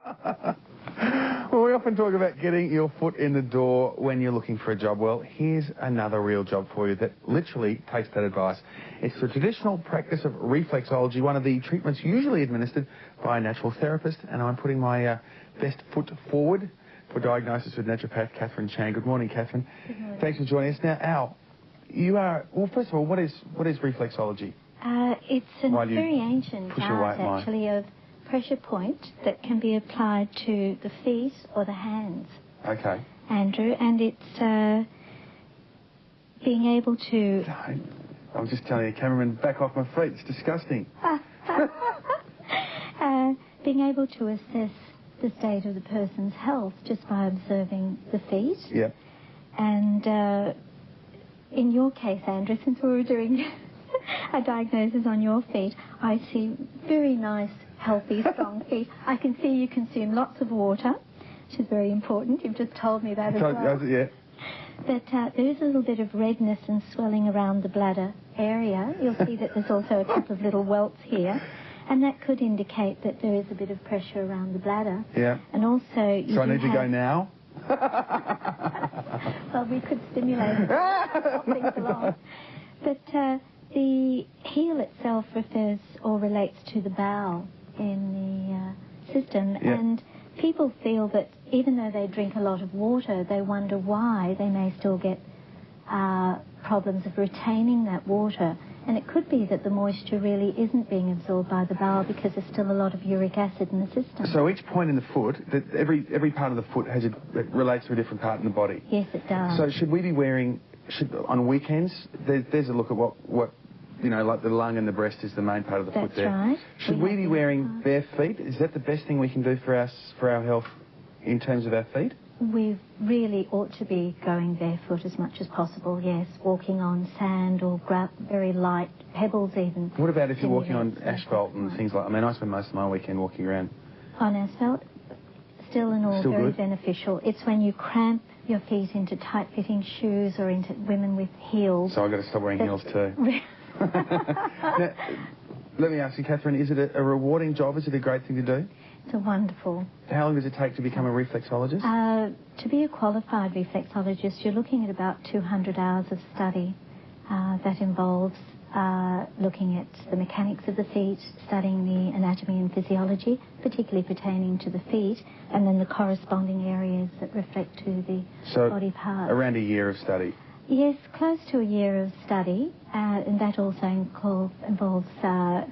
Well, we often talk about getting your foot in the door when you're looking for a job. Well, here's another real job for you that literally takes that advice. It's the traditional practice of reflexology, one of the treatments usually administered by a natural therapist, and I'm putting my best foot forward for diagnosis with naturopath Catherine Chan. Good morning, Catherine. Good morning. Thanks for joining us. Now, Al, you are, well, first of all, what is reflexology? It's a very ancient art, actually, of pressure point that can be applied to the feet or the hands. Okay. Andrew, and it's being able to... Sorry. I was just telling you, cameraman, back off my feet. It's disgusting. Being able to assess the state of the person's health just by observing the feet. Yeah. And in your case, Andrew, since we were doing a diagnosis on your feet, I see very nice, healthy, strong feet. I can see you consume lots of water, which is very important. You've just told me that as well. Yeah. But there is a little bit of redness and swelling around the bladder area. You'll see that there's also a couple of little welts here. And that could indicate that there is a bit of pressure around the bladder. Yeah. And also... So I need to go now? Well, we could stimulate it. Help things along. But the heel itself refers or relates to the bowel in the system. Yeah. And people feel that even though they drink a lot of water, they wonder why they may still get problems of retaining that water. And it could be that the moisture really isn't being absorbed by the bowel because there's still a lot of uric acid in the system. So each point in the foot, every part of the foot it relates to a different part in the body? Yes, it does. So should we be wearing, on weekends, there's a look at what you know, like the lung and the breast is the main part of the foot there. That's right. Should we be wearing bare feet? Is that the best thing we can do for our health in terms of our feet? We really ought to be going barefoot as much as possible, yes. Walking on sand or very light pebbles even. What about if you're walking on asphalt and things like... I mean, I spend most of my weekend walking around. On asphalt? Still and all very beneficial. It's when you cramp your feet into tight-fitting shoes or into women with heels. So I've got to stop wearing heels too. Now, let me ask you, Catherine, is it a rewarding job? Is it a great thing to do? It's a wonderful. How long does it take to become a reflexologist? To be a qualified reflexologist, you're looking at about 200 hours of study. That involves looking at the mechanics of the feet, studying the anatomy and physiology, particularly pertaining to the feet, and then the corresponding areas that reflect to the body parts. Around a year of study? Yes, close to a year of study, and that also involves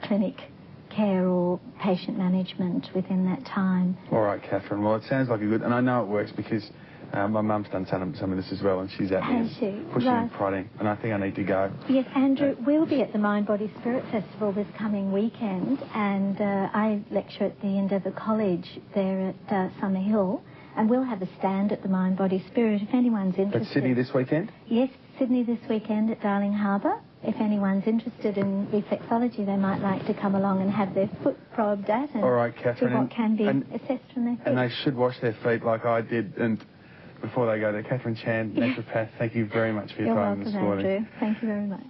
clinic care or patient management within that time. All right, Catherine. Well, it sounds like a good... And I know it works because my mum's done some of this as well, and she's at me pushing and prodding, and I think I need to go. Yes, Andrew, we'll be at the Mind, Body, Spirit Festival this coming weekend, and I lecture at the Endeavour College there at Summer Hill, and we'll have a stand at the Mind, Body, Spirit if anyone's interested. At Sydney this weekend? Yes, Sydney this weekend at Darling Harbour. If anyone's interested in reflexology, they might like to come along and have their foot probed at and all right, Catherine, see what can be assessed from their feet. And they should wash their feet like I did and before they go there. Catherine Chan, naturopath, thank you very much for your time this morning. You're welcome, Andrew. Thank you very much.